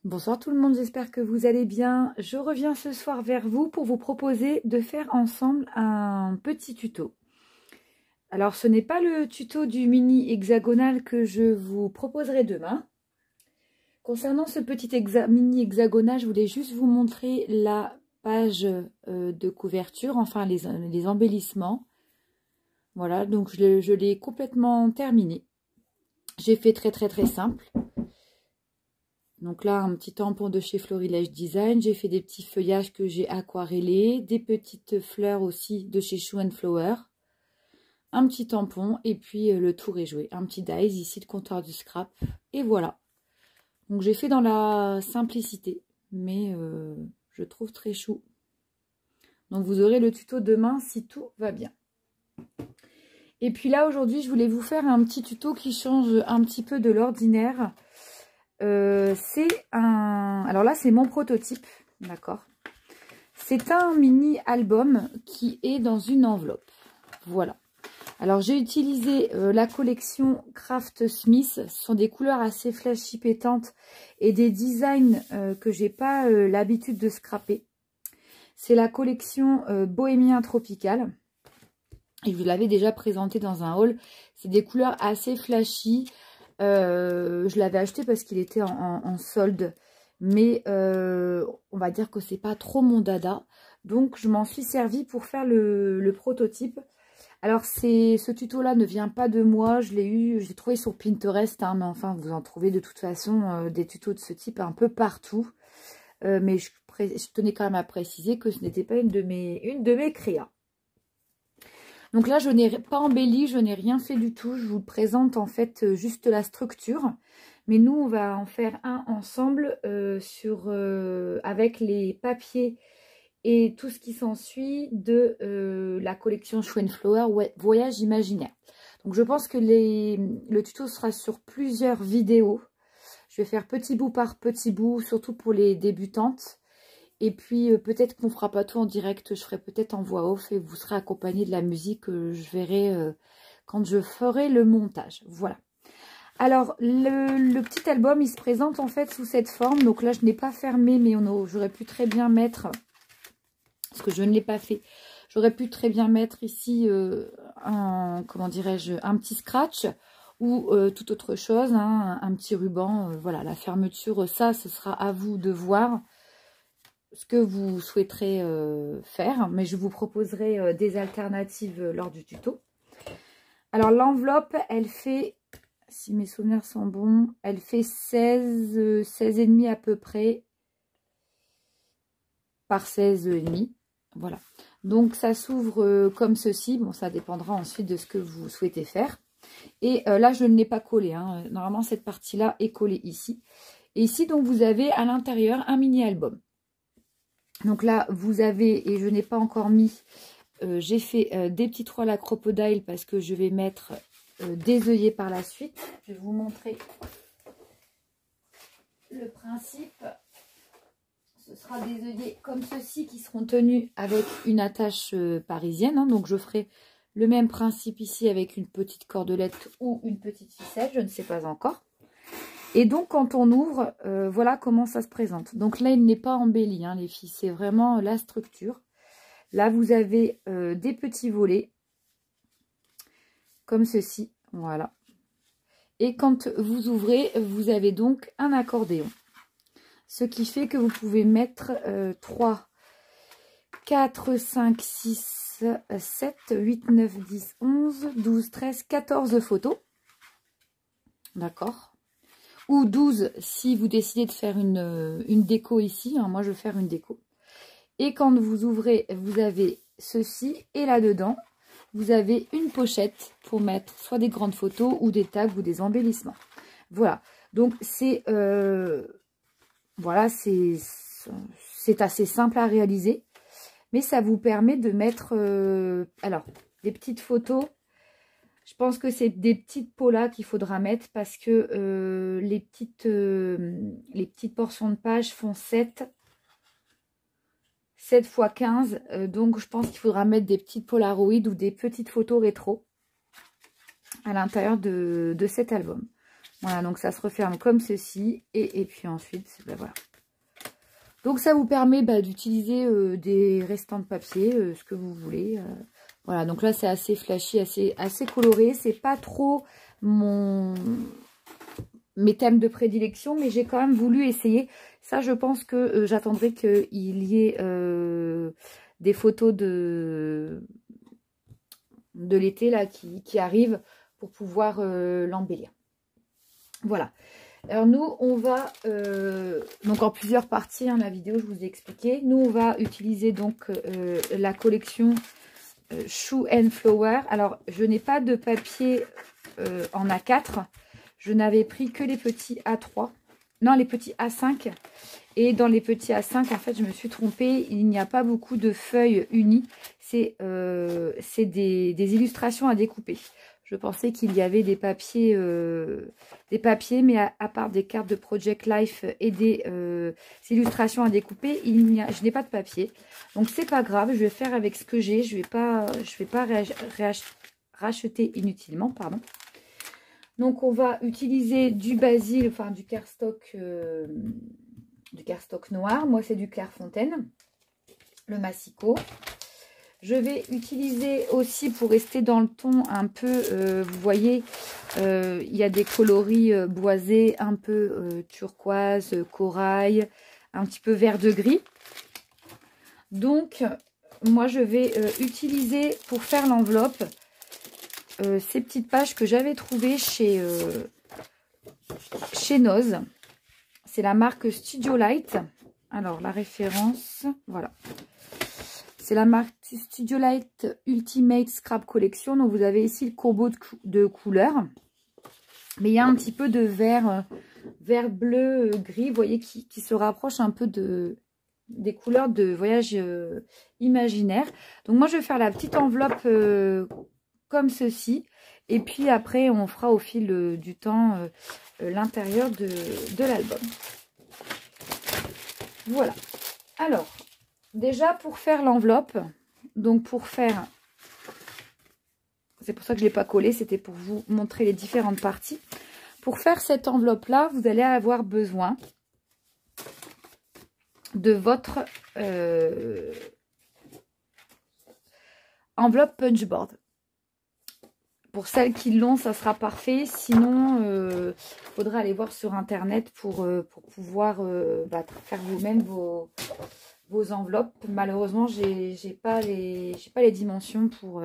Bonsoir tout le monde, j'espère que vous allez bien. Je reviens ce soir vers vous pour vous proposer de faire ensemble un petit tuto. Alors ce n'est pas le tuto du mini hexagonal que je vous proposerai demain. Concernant ce petit mini hexagonal, je voulais juste vous montrer la page de couverture, enfin les embellissements. Voilà, donc je l'ai complètement terminé. J'ai fait très simple. Donc là, un petit tampon de chez Florilège Design. J'ai fait des petits feuillages que j'ai aquarellés. Des petites fleurs aussi de chez Shoe & Flower. Un petit tampon. Et puis le tour est joué. Un petit dies ici, de comptoir du scrap. Et voilà. Donc j'ai fait dans la simplicité. Mais je trouve très chou. Donc vous aurez le tuto demain si tout va bien. Et puis là, aujourd'hui, je voulais vous faire un petit tuto qui change un petit peu de l'ordinaire. Alors là c'est mon prototype, d'accord. C'est un mini album qui est dans une enveloppe. Voilà. Alors j'ai utilisé la collection Craft Smith. Ce sont des couleurs assez flashy pétantes et des designs que j'ai pas l'habitude de scraper. C'est la collection Bohémien Tropical. Et je vous l'avais déjà présenté dans un haul. C'est des couleurs assez flashy. Je l'avais acheté parce qu'il était en solde, mais on va dire que c'est pas trop mon dada, donc je m'en suis servi pour faire le prototype. Alors ce tuto là ne vient pas de moi, je l'ai trouvé sur Pinterest, hein, mais enfin vous en trouvez de toute façon des tutos de ce type un peu partout, mais je tenais quand même à préciser que ce n'était pas une de mes créas. Donc là, je n'ai pas embelli, je n'ai rien fait du tout. Je vous présente en fait juste la structure. Mais nous, on va en faire un ensemble avec les papiers et tout ce qui s'ensuit de la collection Shoe & Flower Voyage Imaginaire. Donc je pense que le tuto sera sur plusieurs vidéos. Je vais faire petit bout par petit bout, surtout pour les débutantes. Et puis peut-être qu'on ne fera pas tout en direct, je ferai peut-être en voix off et vous serez accompagné de la musique que je verrai quand je ferai le montage. Voilà. Alors le petit album il se présente en fait sous cette forme. Donc là je n'ai pas fermé mais j'aurais pu très bien mettre, parce que je ne l'ai pas fait, j'aurais pu très bien mettre ici un petit scratch ou toute autre chose, hein, un petit ruban. Voilà, la fermeture, ça ce sera à vous de voir ce que vous souhaiterez faire, mais je vous proposerai des alternatives lors du tuto. Alors l'enveloppe, elle fait, si mes souvenirs sont bons, elle fait 16,5 à peu près par 16,5. Voilà. Donc ça s'ouvre comme ceci. Bon, ça dépendra ensuite de ce que vous souhaitez faire. Et là, je ne l'ai pas collé, hein. Normalement, cette partie-là est collée ici. Et ici, donc, vous avez à l'intérieur un mini-album. Donc là, vous avez, et je n'ai pas encore mis, j'ai fait des petits trous à la crocodile parce que je vais mettre des œillets par la suite. Je vais vous montrer le principe. Ce sera des œillets comme ceci qui seront tenus avec une attache parisienne, hein. Donc je ferai le même principe ici avec une petite cordelette ou une petite ficelle, je ne sais pas encore. Et donc, quand on ouvre, voilà comment ça se présente. Donc là, il n'est pas embelli, hein, les filles. C'est vraiment la structure. Là, vous avez des petits volets. Comme ceci. Voilà. Et quand vous ouvrez, vous avez donc un accordéon. Ce qui fait que vous pouvez mettre 3, 4, 5, 6, 7, 8, 9, 10, 11, 12, 13, 14 photos. D'accord ? Ou 12 si vous décidez de faire une déco ici. Hein, moi, je vais faire une déco. Et quand vous ouvrez, vous avez ceci. Et là-dedans, vous avez une pochette pour mettre soit des grandes photos ou des tags ou des embellissements. Voilà. Donc, c'est voilà, c'est assez simple à réaliser. Mais ça vous permet de mettre alors, des petites photos. Je pense que c'est des petites polas qu'il faudra mettre parce que les petites portions de pages font 7 x 15. Donc, je pense qu'il faudra mettre des petites polaroïdes ou des petites photos rétro à l'intérieur de cet album. Voilà, donc ça se referme comme ceci. Et puis ensuite, ben voilà. Donc ça vous permet d'utiliser des restants de papier, ce que vous voulez. Voilà, donc là c'est assez flashy, assez coloré. C'est pas trop mes thèmes de prédilection, mais j'ai quand même voulu essayer. Ça, je pense que j'attendrai qu'il y ait des photos de l'été là qui arrivent pour pouvoir l'embellir. Voilà. Alors nous, on va, donc en plusieurs parties, hein, la vidéo, je vous ai expliqué. Nous, on va utiliser donc la collection Shoe and Flower. Alors, je n'ai pas de papier en A4. Je n'avais pris que les petits A3. Non, les petits A5. Et dans les petits A5, en fait, je me suis trompée. Il n'y a pas beaucoup de feuilles unies. C'est des illustrations à découper. Je pensais qu'il y avait des papiers, mais à part des cartes de Project Life et des illustrations à découper, je n'ai pas de papier. Donc c'est pas grave, je vais faire avec ce que j'ai. Je vais pas racheter inutilement, pardon. Donc on va utiliser du basil, enfin du cardstock noir. Moi c'est du Clairefontaine, le massicot. Je vais utiliser aussi, pour rester dans le ton un peu, vous voyez, il y a des coloris boisés, un peu turquoise, corail, un petit peu vert de gris. Donc, moi, je vais utiliser pour faire l'enveloppe ces petites pages que j'avais trouvées chez Noz. C'est la marque Studio Light. Alors, la référence, voilà. C'est la marque Studio Light Ultimate Scrap Collection. Donc, vous avez ici le combo de couleurs. Mais il y a un petit peu de vert, vert bleu, gris, vous voyez, qui se rapproche un peu des couleurs de voyage imaginaire. Donc, moi, je vais faire la petite enveloppe comme ceci. Et puis, après, on fera au fil du temps l'intérieur de l'album. Voilà. Alors... Déjà, pour faire l'enveloppe, donc pour faire, c'est pour ça que je ne l'ai pas collé, c'était pour vous montrer les différentes parties. Pour faire cette enveloppe-là, vous allez avoir besoin de votre enveloppe punchboard. Pour celles qui l'ont, ça sera parfait. Sinon, il faudra aller voir sur Internet pour pouvoir faire vous-même vos enveloppes. Malheureusement, j'ai pas les dimensions pour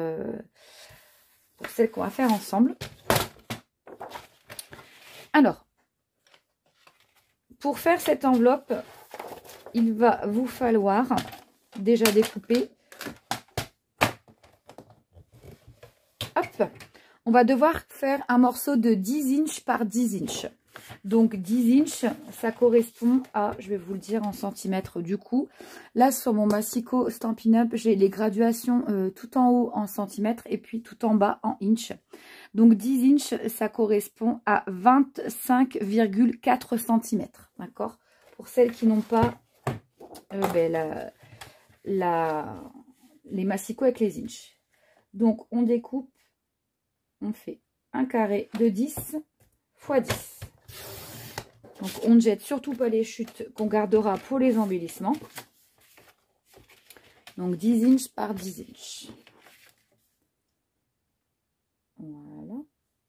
celles qu'on va faire ensemble. Alors, pour faire cette enveloppe, il va vous falloir déjà découper. Hop, on va devoir faire un morceau de 10 inches par 10 inches. Donc 10 inches, ça correspond à, je vais vous le dire en centimètres du coup. Là sur mon massicot Stampin' Up, j'ai les graduations tout en haut en centimètres et puis tout en bas en inches. Donc 10 inches, ça correspond à 25,4 cm. D'accord? Pour celles qui n'ont pas les massicots avec les inches. Donc on découpe, on fait un carré de 10 x 10. Donc, on ne jette surtout pas les chutes qu'on gardera pour les embellissements. Donc, 10 inches par 10 inches. Voilà.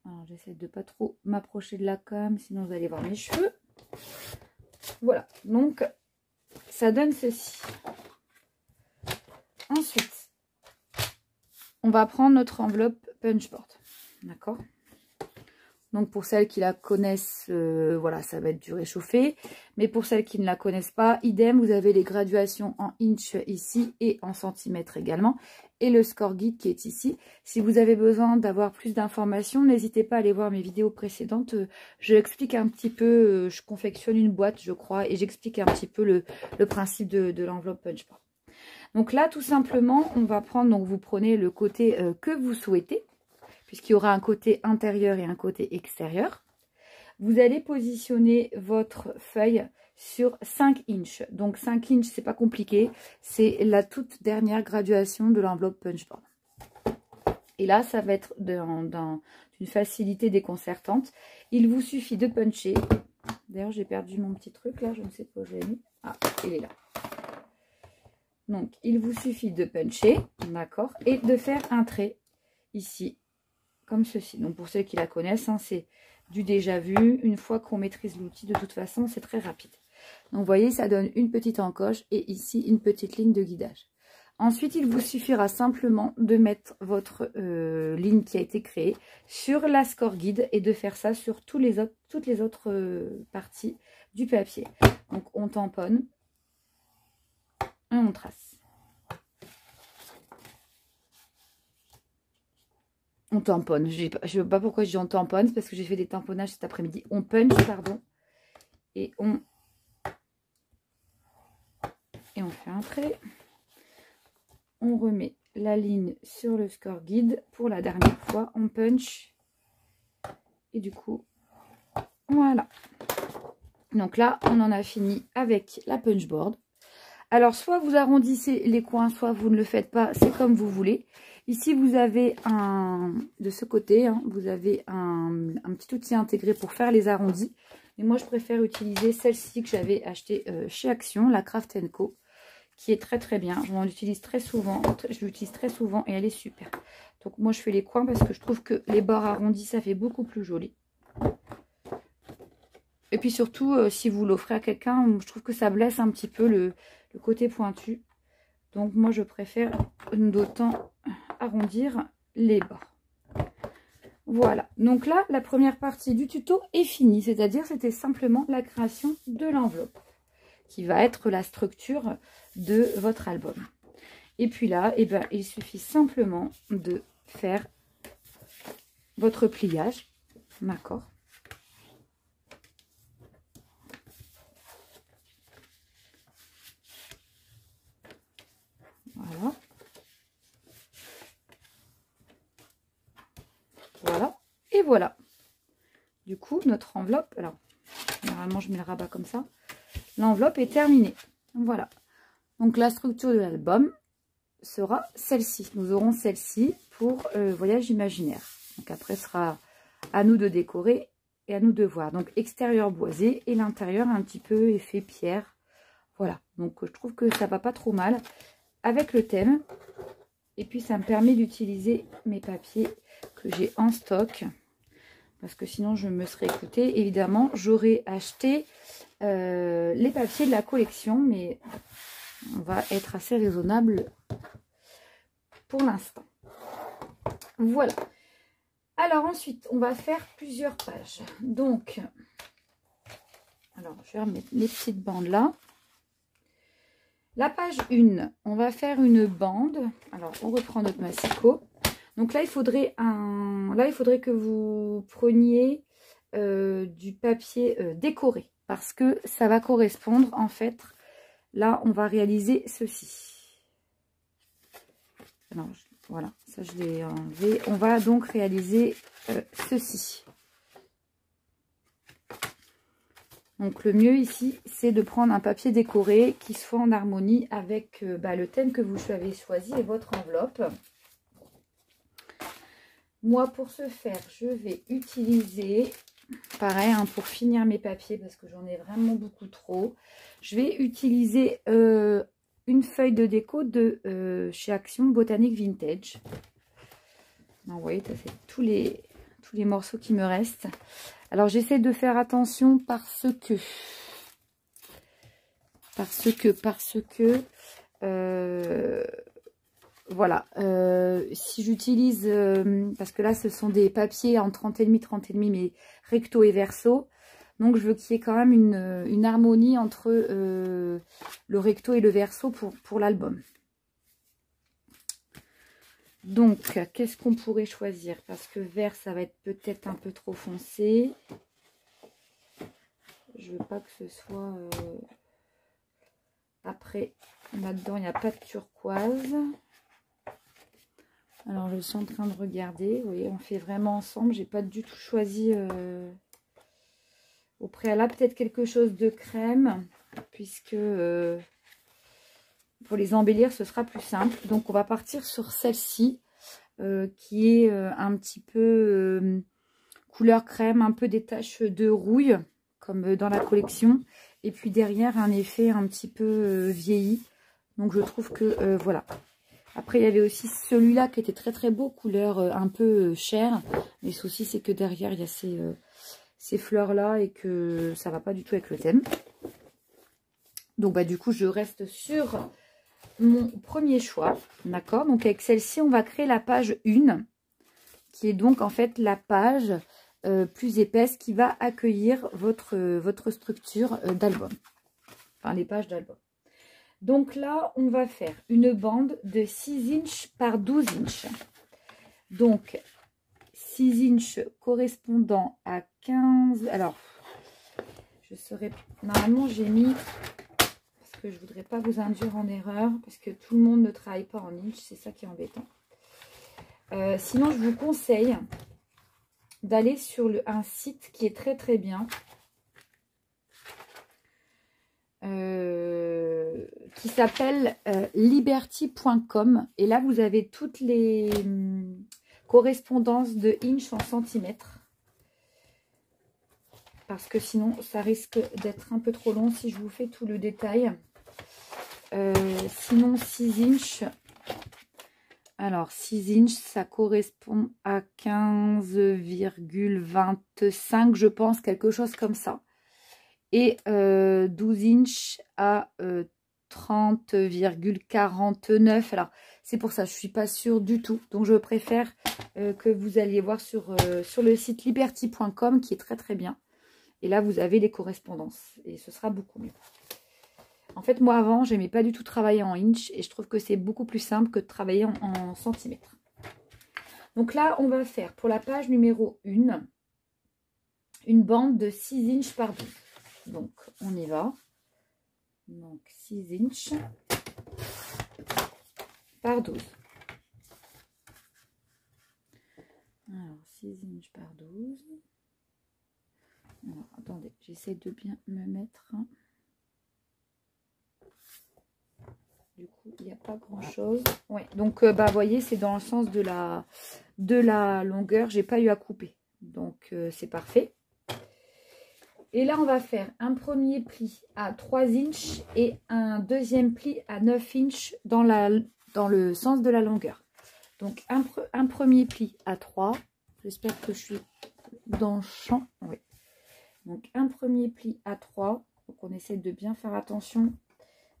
Alors, j'essaie de ne pas trop m'approcher de la cam, sinon vous allez voir mes cheveux. Voilà. Donc, ça donne ceci. Ensuite, on va prendre notre enveloppe punchboard. D'accord ? Donc, pour celles qui la connaissent, voilà, ça va être du réchauffé. Mais pour celles qui ne la connaissent pas, idem, vous avez les graduations en inch ici et en centimètres également. Et le score guide qui est ici. Si vous avez besoin d'avoir plus d'informations, n'hésitez pas à aller voir mes vidéos précédentes. Je explique un petit peu, je confectionne une boîte, je crois, et j'explique un petit peu le principe de l'enveloppe punchboard. Donc là, tout simplement, on va prendre, donc vous prenez le côté que vous souhaitez, puisqu'il y aura un côté intérieur et un côté extérieur. Vous allez positionner votre feuille sur 5 inches. Donc 5 inches, c'est pas compliqué. C'est la toute dernière graduation de l'enveloppe punchboard. Et là, ça va être d'une facilité déconcertante. Il vous suffit de puncher. D'ailleurs, j'ai perdu mon petit truc là, je ne sais pas où je l'ai mis. Ah, il est là. Donc, il vous suffit de puncher, d'accord, et de faire un trait ici, comme ceci. Donc, pour ceux qui la connaissent, hein, c'est du déjà vu. Une fois qu'on maîtrise l'outil, de toute façon, c'est très rapide. Donc, vous voyez, ça donne une petite encoche et ici, une petite ligne de guidage. Ensuite, il vous suffira simplement de mettre votre ligne qui a été créée sur la score guide et de faire ça sur toutes les autres parties du papier. Donc, on tamponne et on trace. On tamponne. Je ne sais pas pourquoi je dis on tamponne, c'est parce que j'ai fait des tamponnages cet après-midi. On punch, pardon. Et on fait un trait. On remet la ligne sur le score guide pour la dernière fois. On punch. Et du coup, voilà. Donc là, on en a fini avec la punchboard. Alors, soit vous arrondissez les coins, soit vous ne le faites pas. C'est comme vous voulez. Ici, vous avez de ce côté, hein, vous avez un petit outil intégré pour faire les arrondis. Et moi, je préfère utiliser celle-ci que j'avais achetée chez Action, la Craft & Co. Qui est très très bien. Je l'utilise très souvent. Je l'utilise très souvent et elle est super. Donc moi je fais les coins parce que je trouve que les bords arrondis ça fait beaucoup plus joli. Et puis surtout si vous l'offrez à quelqu'un, je trouve que ça blesse un petit peu le côté pointu. Donc moi je préfère d'autant arrondir les bords. Voilà. Donc là la première partie du tuto est finie. C'est-à-dire c'était simplement la création de l'enveloppe, qui va être la structure de votre album. Et puis là, eh ben, il suffit simplement de faire votre pliage, d'accord? Voilà. Voilà. Et voilà. Du coup, notre enveloppe, alors, généralement, je mets le rabat comme ça. L'enveloppe est terminée. Voilà. Donc, la structure de l'album sera celle-ci. Nous aurons celle-ci pour Voyage imaginaire. Donc, après, ce sera à nous de décorer et à nous de voir. Donc, extérieur boisé et l'intérieur un petit peu effet pierre. Voilà. Donc, je trouve que ça va pas trop mal avec le thème. Et puis, ça me permet d'utiliser mes papiers que j'ai en stock. Parce que sinon, je me serais écoutée. Évidemment, j'aurais acheté les papiers de la collection. Mais on va être assez raisonnable pour l'instant. Voilà. Alors ensuite, on va faire plusieurs pages. Donc, alors je vais remettre les petites bandes là. La page 1, on va faire une bande. Alors, on reprend notre massicot. Donc là, il faudrait que vous preniez du papier décoré. Parce que ça va correspondre, en fait, là, on va réaliser ceci. Alors, voilà, ça je l'ai enlevé. On va donc réaliser ceci. Donc le mieux ici, c'est de prendre un papier décoré qui soit en harmonie avec le thème que vous avez choisi et votre enveloppe. Moi, pour ce faire, je vais utiliser, pareil, hein, pour finir mes papiers, parce que j'en ai vraiment beaucoup trop, je vais utiliser une feuille de déco de chez Action Botanique Vintage. Donc, vous voyez, ça c'est tous les morceaux qui me restent. Alors, j'essaie de faire attention parce que voilà, si j'utilise, parce que là, ce sont des papiers en 30,5, mais recto et verso. Donc, je veux qu'il y ait quand même une harmonie entre le recto et le verso pour l'album. Donc, qu'est-ce qu'on pourrait choisir? Parce que vert, ça va être peut-être un peu trop foncé. Je veux pas que ce soit... Après, là-dedans, il n'y a pas de turquoise. Alors, je suis en train de regarder. Vous voyez, on fait vraiment ensemble. J'ai pas du tout choisi au préalable. Peut-être quelque chose de crème, puisque pour les embellir, ce sera plus simple. Donc, on va partir sur celle-ci. qui est un petit peu couleur crème, un peu des taches de rouille, comme dans la collection. Et puis derrière, un effet un petit peu vieilli. Donc je trouve que voilà. Après, il y avait aussi celui-là qui était très très beau, couleur un peu chair. Mais le souci, c'est que derrière, il y a ces fleurs-là et que ça va pas du tout avec le thème. Donc bah du coup, je reste sur mon premier choix. D'accord. Donc avec celle-ci, on va créer la page 1, qui est donc en fait la page plus épaisse qui va accueillir votre structure d'album. Enfin, les pages d'album. Donc là, on va faire une bande de 6 inches par 12 inches. Donc, 6 inches correspondant à 15... Alors, je serais... Normalement, j'ai mis... Parce que je ne voudrais pas vous induire en erreur. Parce que tout le monde ne travaille pas en inches. C'est ça qui est embêtant. Sinon, je vous conseille d'aller sur un site qui est très très bien. Qui s'appelle liberty.com. Et là, vous avez toutes les correspondances de inch en centimètres. Parce que sinon, ça risque d'être un peu trop long si je vous fais tout le détail. Sinon, 6 inches. Alors, 6 inches, ça correspond à 15,25, je pense, quelque chose comme ça. Et 12 inches à 30,49. Alors, c'est pour ça, je ne suis pas sûre du tout. Donc, je préfère que vous alliez voir sur le site liberty.com qui est très très bien. Et là, vous avez les correspondances. Et ce sera beaucoup mieux. En fait, moi, avant, j'aimais pas du tout travailler en inch. Et je trouve que c'est beaucoup plus simple que de travailler en centimètres. Donc là, on va faire pour la page numéro 1, une bande de 6 inches par 12. Donc, on y va. Donc, 6 inches par 12. Alors, 6 inches par 12. Alors, attendez, j'essaie de bien me mettre. Du coup, il n'y a pas grand-chose. Ouais, donc, bah, vous voyez, c'est dans le sens de la longueur. J'ai pas eu à couper. Donc, c'est parfait. Et là, on va faire un premier pli à 3 inches et un deuxième pli à 9 inches dans le sens de la longueur. Donc, un premier pli à 3. J'espère que je suis dans le champ. Oui. Donc, un premier pli à 3. Donc, on essaie de bien faire attention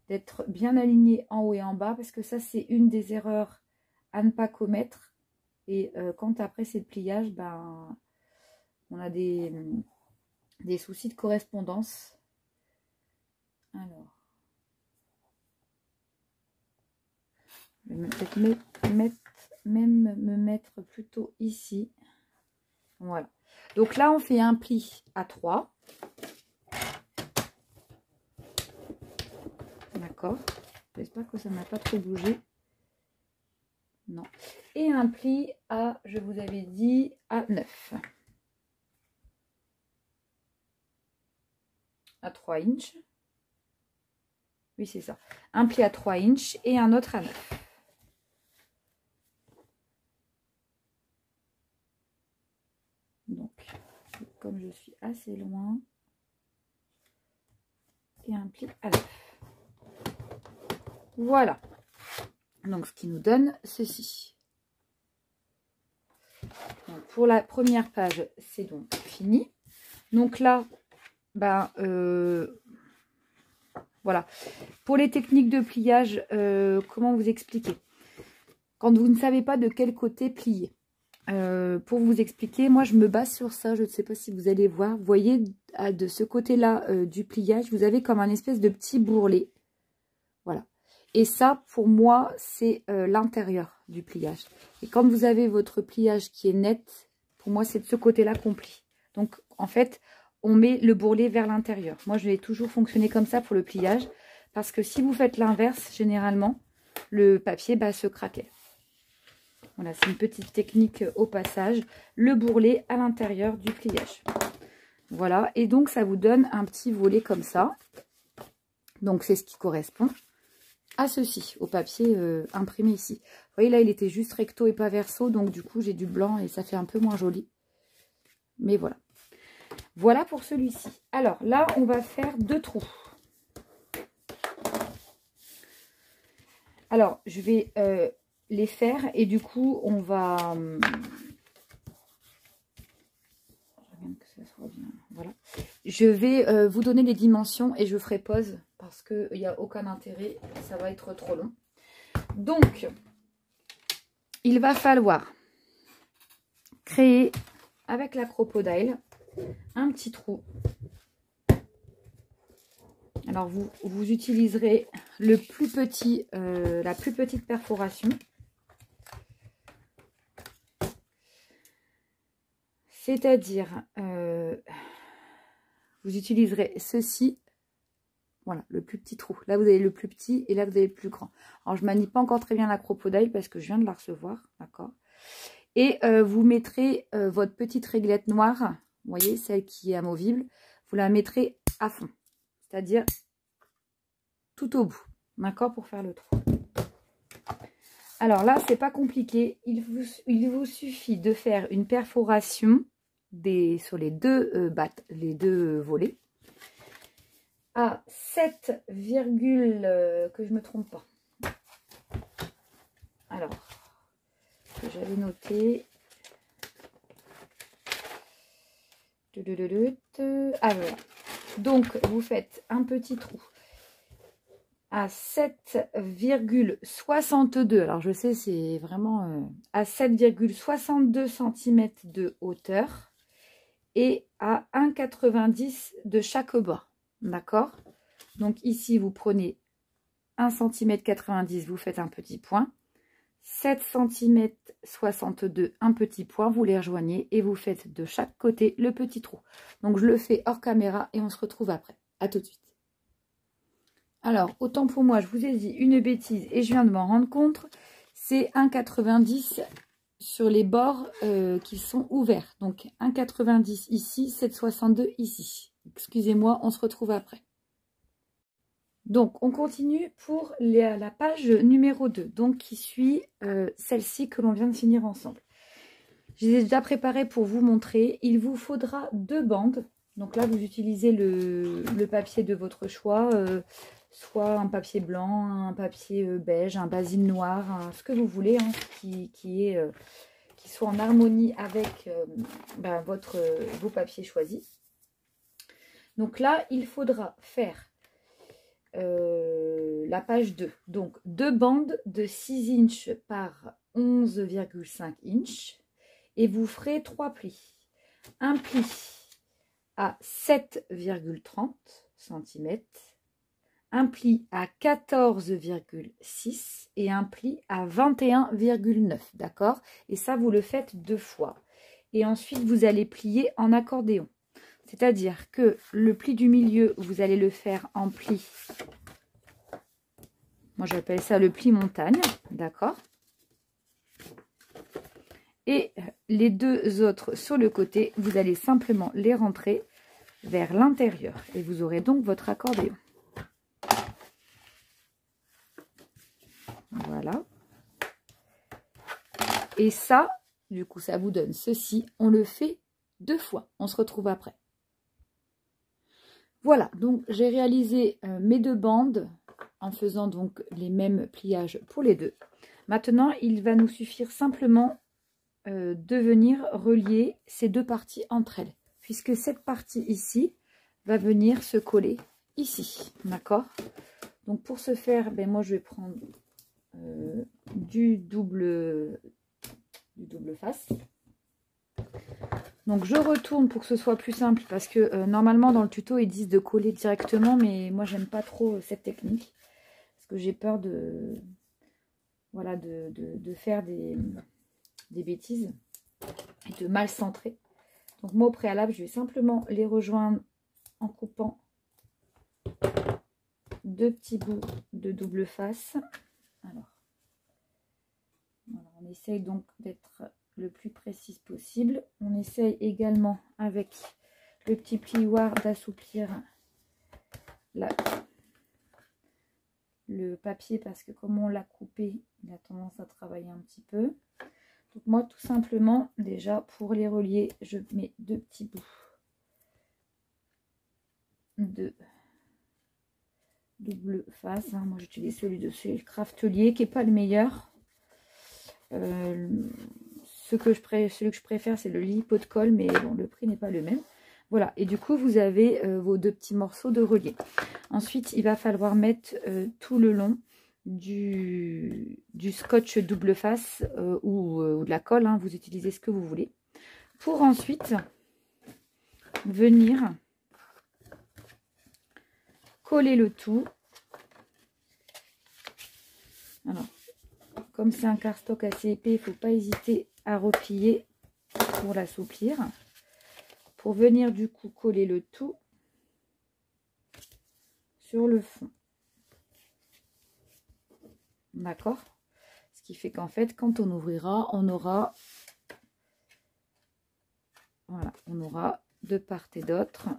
d'être bien aligné en haut et en bas. Parce que ça, c'est une des erreurs à ne pas commettre. Et quand après, c'est le pliage, ben, on a des soucis de correspondance. Alors, je vais peut-être même me mettre plutôt ici. Voilà. Donc là, on fait un pli à 3. D'accord. J'espère que ça n'a pas trop bougé. Non. Et un pli à, je vous avais dit, à 9. À 3 inches. Oui, c'est ça. Un pli à 3 inches et un autre à 9. Donc, comme je suis assez loin, et un pli à 9. Voilà. Donc, ce qui nous donne ceci. Donc, pour la première page, c'est donc fini. Donc là, ben, voilà. Pour les techniques de pliage, comment vous expliquer? Quand vous ne savez pas de quel côté plier. Pour vous expliquer, moi je me base sur ça, je ne sais pas si vous allez voir. Vous voyez, de ce côté-là du pliage, vous avez comme un espèce de petit bourrelet. Voilà. Et ça, pour moi, c'est l'intérieur du pliage. Et quand vous avez votre pliage qui est net, pour moi, c'est de ce côté-là qu'on plie. Donc, en fait, on met le bourrelet vers l'intérieur. Moi, je vais toujours fonctionner comme ça pour le pliage. Parce que si vous faites l'inverse, généralement, le papier se craquer. Voilà, c'est une petite technique au passage. Le bourrelet à l'intérieur du pliage. Voilà, et donc ça vous donne un petit volet comme ça. Donc, c'est ce qui correspond à ceci, au papier imprimé ici. Vous voyez là, il était juste recto et pas verso, donc du coup j'ai du blanc et ça fait un peu moins joli. Mais voilà. Voilà pour celui-ci. Alors là, on va faire 2 trous. Alors, je vais les faire et du coup, on va... que ça soit bien. Voilà. Je vais vous donner les dimensions et je ferai pause parce qu'il n'y a aucun intérêt, ça va être trop long. Donc, il va falloir créer avec la crocodile un petit trou. Alors, vous utiliserez le plus petit, la plus petite perforation. C'est-à-dire, vous utiliserez ceci, voilà, le plus petit trou. Là, vous avez le plus petit et là, vous avez le plus grand. Alors, je ne manie pas encore très bien la crocodile parce que je viens de la recevoir, d'accord. Et vous mettrez votre petite réglette noire, vous voyez, celle qui est amovible, vous la mettrez à fond, c'est-à-dire tout au bout, d'accord, pour faire le trou. Alors là, c'est pas compliqué, il vous suffit de faire une perforation sur les deux volets à 7, que je me trompe pas. Alors, que j'avais noté. Ah voilà. Donc, vous faites un petit trou à 7,62. Alors, je sais, c'est vraiment à 7,62 cm de hauteur et à 1,90 de chaque bas. D'accord? Donc, ici, vous prenez 1,90 cm, vous faites un petit point. 7,62 cm, un petit point, vous les rejoignez et vous faites de chaque côté le petit trou. Donc, je le fais hors caméra et on se retrouve après. À tout de suite. Alors, autant pour moi, je vous ai dit une bêtise et je viens de m'en rendre compte. C'est 1,90 sur les bords qui sont ouverts. Donc, 1,90 ici, 7,62 ici. Excusez-moi, on se retrouve après. Donc, on continue pour la page numéro 2, donc qui suit celle-ci que l'on vient de finir ensemble. Je les ai déjà préparées pour vous montrer. Il vous faudra 2 bandes. Donc là, vous utilisez le papier de votre choix, soit un papier blanc, un papier beige, un basil noir, ce que vous voulez, hein, qui soit en harmonie avec vos papiers choisis. Donc là, il faudra faire la page 2. Donc, 2 bandes de 6 inches par 11,5 inches. Et vous ferez 3 plis. Un pli à 7,30 cm. Un pli à 14,6 et un pli à 21,9. D'accord? Et ça, vous le faites 2 fois. Et ensuite, vous allez plier en accordéon. C'est-à-dire que le pli du milieu, vous allez le faire en pli. Moi, j'appelle ça le pli montagne. D'accord? Et les 2 autres sur le côté, vous allez simplement les rentrer vers l'intérieur. Et vous aurez donc votre accordéon. Voilà. Et ça, du coup, ça vous donne ceci. On le fait 2 fois. On se retrouve après. Voilà, donc j'ai réalisé mes 2 bandes en faisant donc les mêmes pliages pour les 2. Maintenant, il va nous suffire simplement de venir relier ces 2 parties entre elles, puisque cette partie ici va venir se coller ici, d'accord? Donc pour ce faire, moi je vais prendre du double face. Donc je retourne pour que ce soit plus simple parce que normalement dans le tuto ils disent de coller directement, mais moi j'aime pas trop cette technique parce que j'ai peur de faire des bêtises et de mal centrer. Donc moi au préalable je vais simplement les rejoindre en coupant 2 petits bouts de double face. Alors voilà, on essaye donc d'être le plus précise possible. On essaye également avec le petit plioir d'assouplir le papier parce que comme on l'a coupé, il a tendance à travailler un petit peu. Donc moi tout simplement, déjà pour les relier, je mets 2 petits bouts de double face. Moi j'utilise celui de chez Craftelier qui n'est pas le meilleur. Celui que je préfère c'est le Lily Pot de Colle, mais bon, le prix n'est pas le même. Voilà, et du coup vous avez vos 2 petits morceaux de relier. Ensuite il va falloir mettre tout le long du scotch double face ou de la colle, hein, vous utilisez ce que vous voulez, pour ensuite venir coller le tout. Alors, comme c'est un cardstock assez épais, il ne faut pas hésiter à replier pour l'assouplir. Pour venir du coup coller le tout sur le fond. D'accord? Ce qui fait qu'en fait, quand on ouvrira, on aura, voilà, on aura de part et d'autre,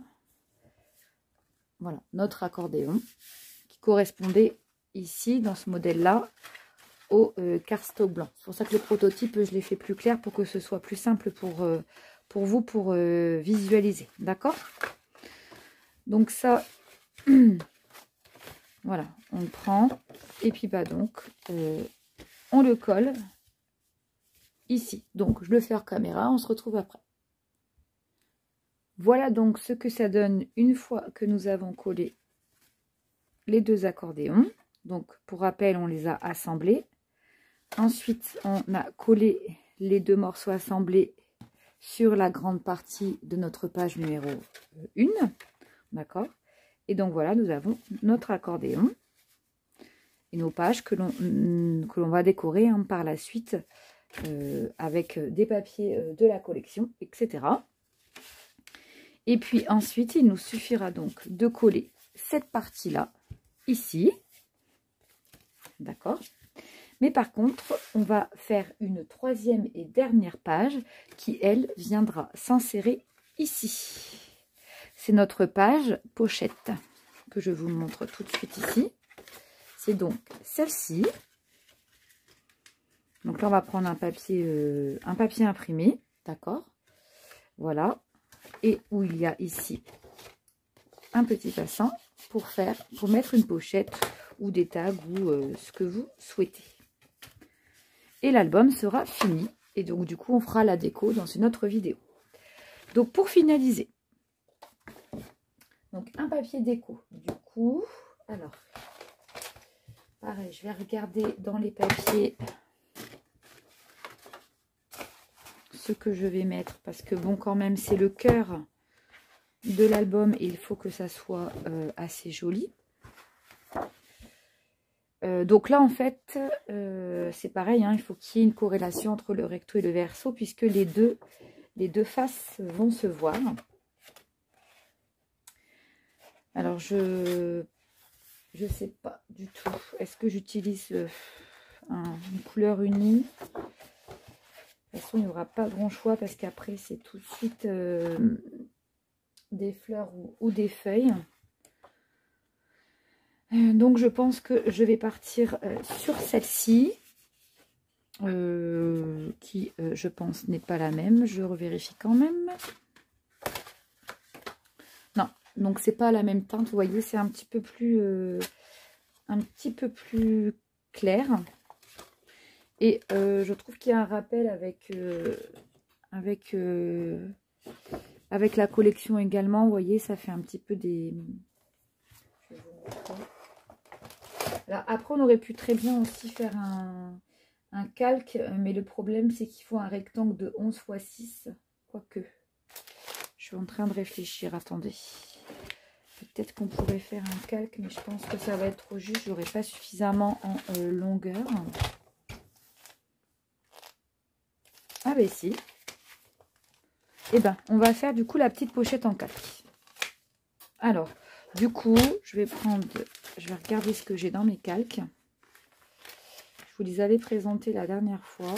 voilà, notre accordéon qui correspondait ici dans ce modèle-là au cardstock blanc. C'est pour ça que le prototype, je l'ai fait plus clair pour que ce soit plus simple pour vous, pour visualiser. D'accord? Donc ça, voilà, on le prend et puis bah donc on le colle ici. Donc je le fais hors caméra, on se retrouve après. Voilà donc ce que ça donne une fois que nous avons collé les 2 accordéons. Donc pour rappel, on les a assemblés. Ensuite, on a collé les 2 morceaux assemblés sur la grande partie de notre page numéro 1. D'accord? Et donc voilà, nous avons notre accordéon et nos pages que l'on va décorer hein, par la suite avec des papiers de la collection, etc. Et puis ensuite, il nous suffira donc de coller cette partie-là, ici. D'accord? Mais par contre, on va faire une 3e et dernière page qui, elle, viendra s'insérer ici. C'est notre page pochette que je vous montre tout de suite ici. C'est donc celle-ci. Donc là, on va prendre un papier imprimé, d'accord? Voilà. Et où il y a ici un petit passant pour mettre une pochette ou des tags ou ce que vous souhaitez. Et l'album sera fini. Et donc, du coup, on fera la déco dans une autre vidéo. Donc, pour finaliser, donc un papier déco. Du coup, alors, pareil, je vais regarder dans les papiers ce que je vais mettre. Parce que, bon, quand même, c'est le cœur de l'album. Et il faut que ça soit assez joli. Donc là, en fait, c'est pareil, hein, il faut qu'il y ait une corrélation entre le recto et le verso, puisque les deux faces vont se voir. Alors, je sais pas du tout. Est-ce que j'utilise une couleur unie? De toute façon, il n'y aura pas grand choix, parce qu'après, c'est tout de suite des fleurs ou des feuilles. Donc je pense que je vais partir sur celle-ci, qui je pense n'est pas la même. Je revérifie quand même. Non, donc c'est pas la même teinte. Vous voyez, c'est un petit peu plus clair. Et je trouve qu'il y a un rappel avec la collection également. Vous voyez, ça fait un petit peu des... Je vais vous montrer. Alors, après, on aurait pu très bien aussi faire un calque, mais le problème, c'est qu'il faut un rectangle de 11 x 6, quoique. Je suis en train de réfléchir, attendez. Peut-être qu'on pourrait faire un calque, mais je pense que ça va être trop juste, j'aurai pas suffisamment en longueur. Ah ben si. Eh ben, on va faire du coup la petite pochette en calque. Alors, du coup, je vais regarder ce que j'ai dans mes calques. Je vous les avais présentés la dernière fois.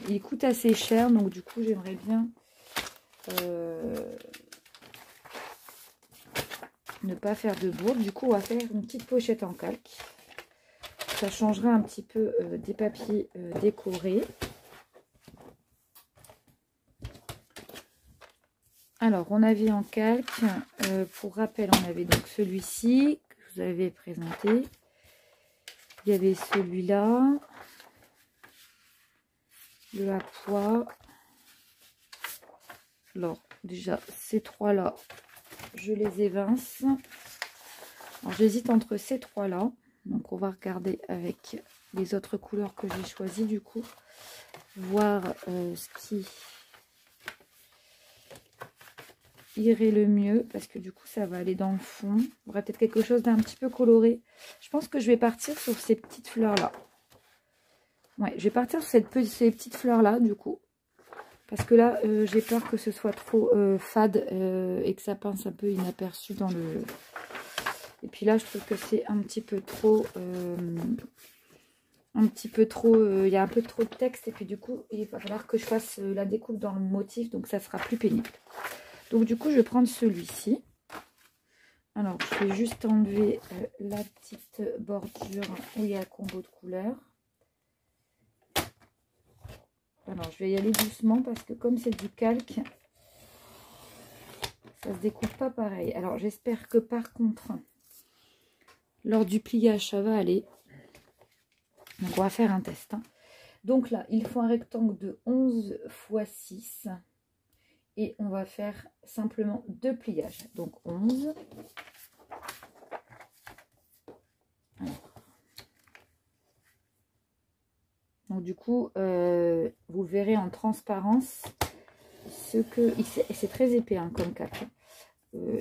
Ils coûtent assez cher, donc du coup, j'aimerais bien ne pas faire de bourde. Du coup, on va faire une petite pochette en calque. Ça changera un petit peu des papiers décorés. Alors, on avait en calque, pour rappel, on avait donc celui-ci que je vous avais présenté. Il y avait celui-là, le à pois. Alors, déjà, ces trois-là, je les évince. Alors, j'hésite entre ces trois-là. Donc, on va regarder avec les autres couleurs que j'ai choisies, du coup. Voir ce qui irait le mieux, parce que du coup ça va aller dans le fond. Il y aura peut-être quelque chose d'un petit peu coloré. Je pense que je vais partir sur ces petites fleurs là. Ouais, je vais partir sur ces petites fleurs là du coup, parce que là j'ai peur que ce soit trop fade et que ça passe un peu inaperçu dans le... Et puis là je trouve que c'est un petit peu trop il y a un peu trop de texte, et puis du coup il va falloir que je fasse la découpe dans le motif, donc ça sera plus pénible. Donc du coup, je vais prendre celui-ci. Alors, je vais juste enlever la petite bordure où il y a un combo de couleurs. Alors, je vais y aller doucement parce que comme c'est du calque, ça se découpe pas pareil. Alors, j'espère que par contre, lors du pliage, ça va aller. Donc, on va faire un test. Hein. Donc là, il faut un rectangle de 11 x 6. Et on va faire simplement 2 pliages. Donc 11. Alors. Donc du coup, vous verrez en transparence ce que... C'est très épais hein, comme calque.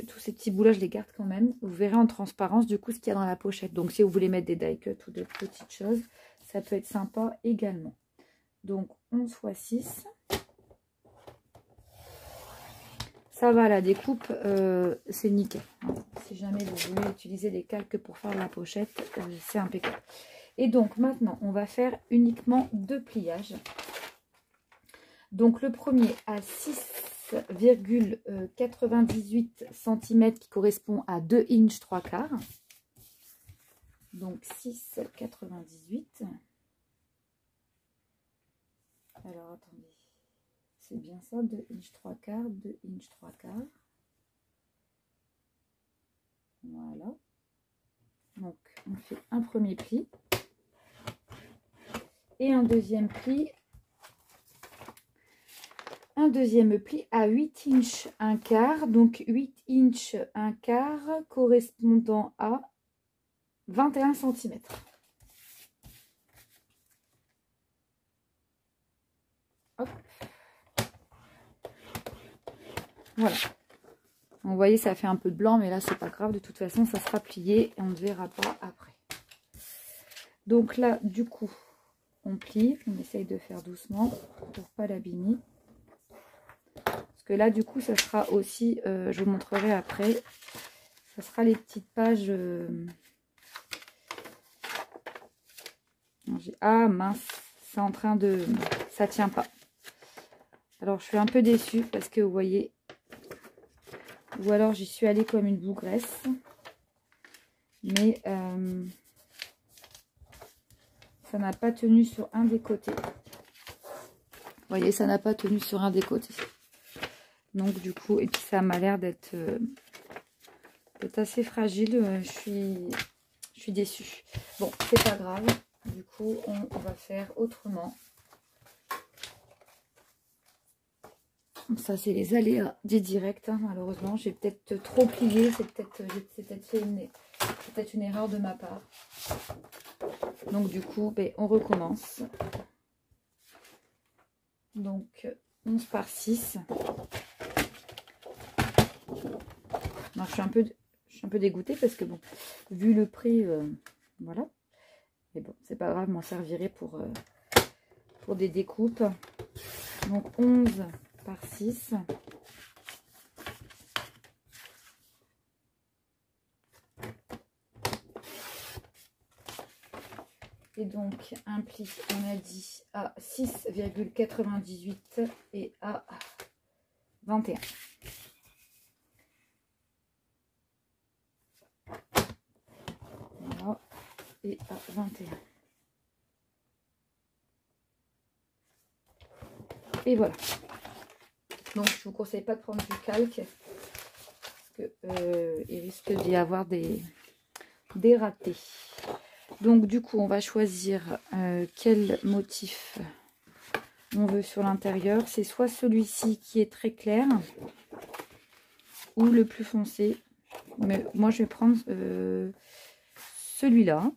Tous ces petits bouts là, je les garde quand même. Vous verrez en transparence du coup ce qu'il y a dans la pochette. Donc si vous voulez mettre des die cuts ou d'autres petites choses, ça peut être sympa également. Donc 11 x 6. Ça va, la découpe, c'est nickel. Si jamais vous voulez utiliser des calques pour faire la pochette, c'est impeccable. Et donc maintenant, on va faire uniquement 2 pliages. Donc le premier à 6,98 cm qui correspond à 2 inches 3/4. Donc 6,98. Alors attendez. C'est bien ça, 2 inches 3/4, 2 inches 3/4. Voilà. Donc, on fait un premier pli. Et un deuxième pli. Un deuxième pli à 8 inches 1/4. Donc, 8 inches 1/4 correspondant à 21 cm. Hop. Voilà. Vous voyez, ça fait un peu de blanc, mais là, c'est pas grave. De toute façon, ça sera plié et on ne verra pas après. Donc là, du coup, on plie. On essaye de faire doucement pour pas l'abîmer. Parce que là, du coup, ça sera aussi, je vous montrerai après, ça sera les petites pages... Ah mince, c'est en train de... Ça tient pas. Alors, je suis un peu déçue parce que vous voyez... Ou alors j'y suis allée comme une bougresse. Mais ça n'a pas tenu sur un des côtés. Vous voyez, ça n'a pas tenu sur un des côtés. Donc du coup, et puis ça m'a l'air d'être assez fragile. Je suis déçue. Bon, c'est pas grave. Du coup, on va faire autrement. Ça, c'est les aléas des directs, hein, malheureusement. J'ai peut-être trop plié. C'est peut-être une erreur de ma part. Donc, du coup, ben, on recommence. Donc, 11 par 6. Non, je suis un peu dégoûtée parce que, bon, vu le prix, voilà. Mais bon, c'est pas grave, m'en servirait pour des découpes. Donc, 11 par 6. Et donc, un pli, on a dit, à 6,98 et à 21. Voilà. et à 21. Et voilà. Donc je ne vous conseille pas de prendre du calque parce que il risque d'y avoir des ratés. Donc du coup on va choisir quel motif on veut sur l'intérieur. C'est soit celui-ci qui est très clair ou le plus foncé. Mais moi je vais prendre celui-là,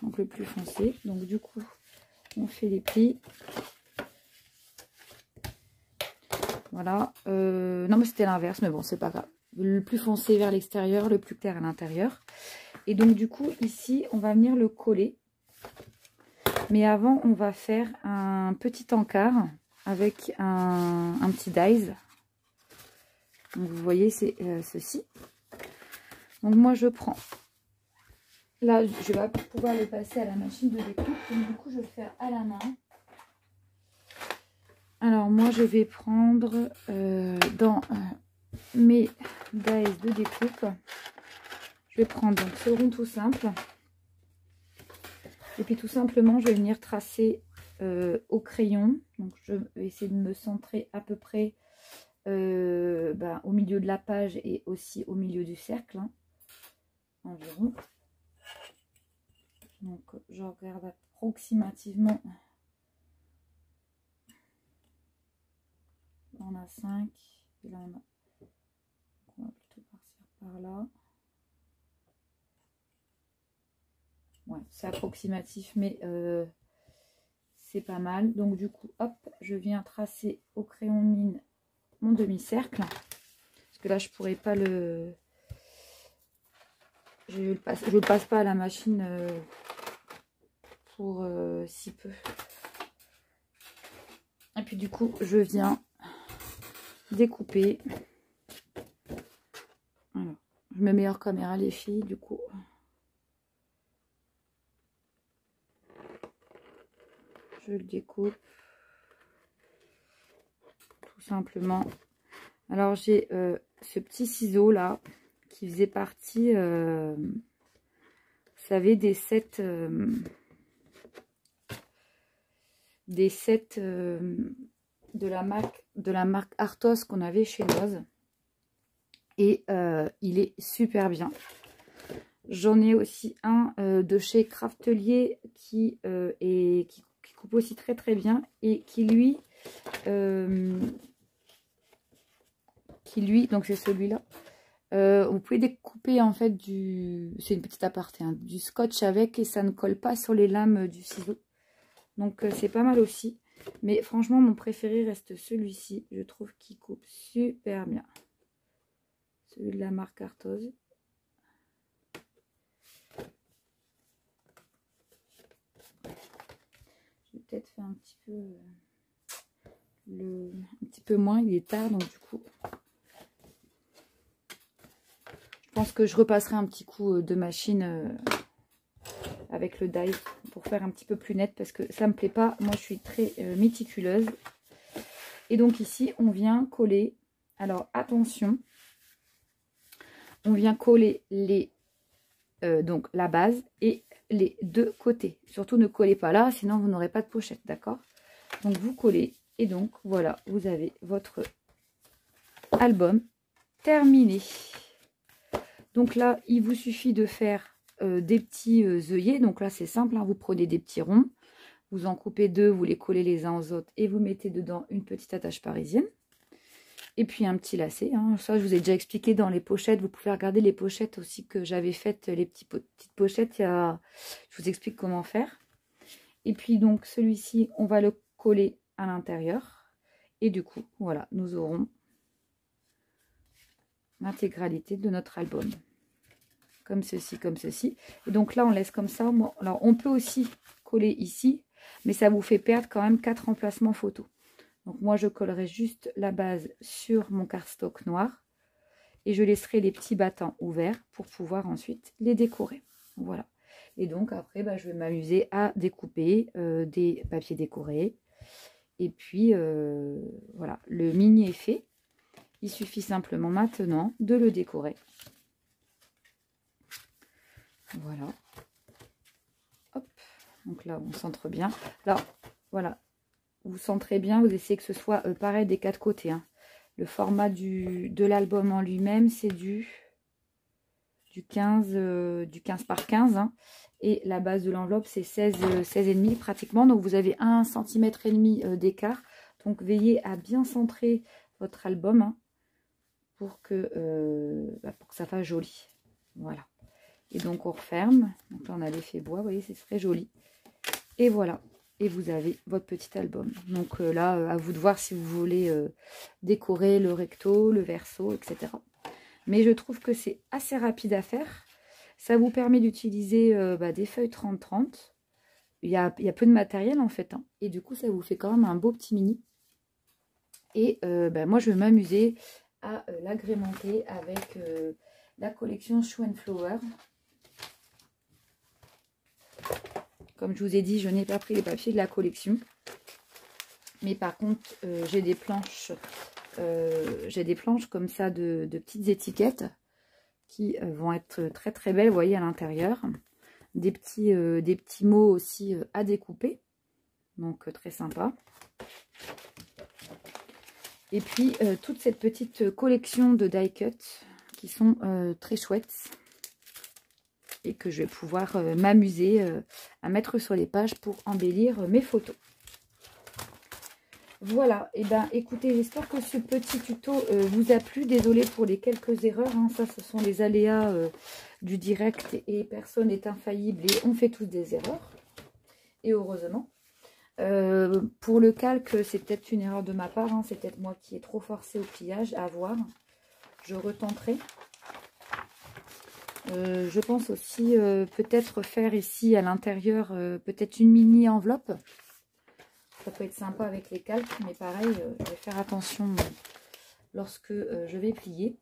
donc le plus foncé. Donc du coup on fait les plis. Voilà. Non mais c'était l'inverse, mais bon c'est pas grave. Le plus foncé vers l'extérieur, le plus clair à l'intérieur. Et donc du coup ici on va venir le coller. Mais avant on va faire un petit encart avec un petit dies. Donc vous voyez c'est ceci. Donc moi je prends. Là je vais pouvoir le passer à la machine de découpe. Donc du coup je vais faire à la main. Alors moi je vais prendre dans mes dies de découpe, je vais prendre donc ce rond tout simple et puis tout simplement je vais venir tracer au crayon. Donc je vais essayer de me centrer à peu près au milieu de la page et aussi au milieu du cercle hein, environ. Donc je regarde approximativement. On a 5 et là on va plutôt partir par là. Ouais, c'est approximatif mais c'est pas mal. Donc du coup hop je viens tracer au crayon de mine mon demi-cercle parce que là je pourrais pas le je le passe pas à la machine pour si peu. Et puis du coup je viens découper. Alors, je mets meilleure caméra les filles du coup. Je le découpe tout simplement. Alors j'ai ce petit ciseau là qui faisait partie vous savez des sets de la marque Arthos qu'on avait chez Loise. Et il est super bien. J'en ai aussi un de chez Craftelier qui coupe aussi très très bien et qui lui donc c'est celui-là. Vous pouvez découper en fait c'est une petite aparté, hein, du scotch avec et ça ne colle pas sur les lames du ciseau. Donc c'est pas mal aussi. Mais franchement mon préféré reste celui-ci. Je trouve qu'il coupe super bien. Celui de la marque Arthos. Je vais peut-être faire un petit peu moins, il est tard donc du coup je pense que je repasserai un petit coup de machine avec le die pour faire un petit peu plus net parce que ça me plaît pas. Moi je suis très méticuleuse. Et donc ici on vient coller, alors attention, on vient coller donc la base et les deux côtés. Surtout ne collez pas là, sinon vous n'aurez pas de pochette, d'accord? Donc vous collez et donc voilà, vous avez votre album terminé. Donc là, il vous suffit de faire des petits œillets. Donc là, c'est simple, hein, vous prenez des petits ronds, vous en coupez deux, vous les collez les uns aux autres et vous mettez dedans une petite attache parisienne. Et puis un petit lacet, hein. Ça je vous ai déjà expliqué dans les pochettes. Vous pouvez regarder les pochettes aussi que j'avais faites, les petites pochettes. Je vous explique comment faire. Et puis donc celui-ci, on va le coller à l'intérieur. Et du coup, voilà, nous aurons l'intégralité de notre album. Comme ceci, comme ceci. Et donc là, on laisse comme ça. Alors on peut aussi coller ici, mais ça vous fait perdre quand même 4 emplacements photos. Donc moi je collerai juste la base sur mon cardstock noir et je laisserai les petits battants ouverts pour pouvoir ensuite les décorer. Voilà. Et donc après je vais m'amuser à découper des papiers décorés. Et puis voilà, le mini est fait. Il suffit simplement maintenant de le décorer. Voilà. Donc là, on centre bien. Alors, voilà. Vous centrez bien, vous essayez que ce soit pareil des 4 côtés. Hein. Le format de l'album en lui-même, c'est du 15 par 15. Hein. Et la base de l'enveloppe, c'est 16,5 pratiquement. Donc, vous avez 1,5 cm d'écart. Donc, veillez à bien centrer votre album hein, pour que ça fasse joli. Voilà. Et donc, on referme. Donc là, on a l'effet bois. Vous voyez, c'est très joli. Et voilà. Et vous avez votre petit album. Donc là, à vous de voir si vous voulez décorer le recto, le verso, etc. Mais je trouve que c'est assez rapide à faire. Ça vous permet d'utiliser des feuilles 30-30. Il y a peu de matériel en fait. Hein. Et du coup, ça vous fait quand même un beau petit mini. Et moi, je vais m'amuser à l'agrémenter avec la collection Show and Flower. Comme je vous ai dit, je n'ai pas pris les papiers de la collection. Mais par contre, j'ai des planches comme ça de petites étiquettes qui vont être très très belles, vous voyez, à l'intérieur. Des petits mots aussi à découper. Donc, très sympa. Et puis, toute cette petite collection de die cut qui sont très chouettes. Et que je vais pouvoir m'amuser à mettre sur les pages pour embellir mes photos. Voilà, et ben écoutez, j'espère que ce petit tuto vous a plu. Désolée pour les quelques erreurs, hein. Ça ce sont les aléas du direct et personne n'est infaillible et on fait tous des erreurs. Et heureusement. Pour le calque, c'est peut-être une erreur de ma part, hein. C'est peut-être moi qui ai trop forcé au pliage, à voir. Je retenterai. Je pense aussi peut-être faire ici à l'intérieur peut-être une mini enveloppe. Ça peut être sympa avec les calques, mais pareil, je vais faire attention lorsque je vais plier.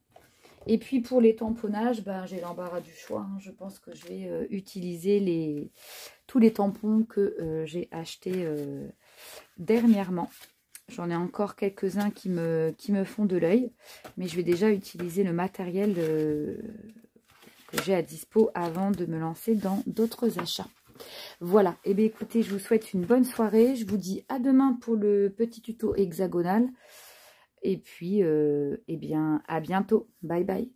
Et puis pour les tamponnages, j'ai l'embarras du choix. Hein. Je pense que je vais utiliser tous les tampons que j'ai achetés dernièrement. J'en ai encore quelques-uns qui me font de l'œil, mais je vais déjà utiliser le matériel que j'ai à dispo avant de me lancer dans d'autres achats. Voilà, et bien écoutez, je vous souhaite une bonne soirée. Je vous dis à demain pour le petit tuto hexagonal. Et puis, à bientôt. Bye bye.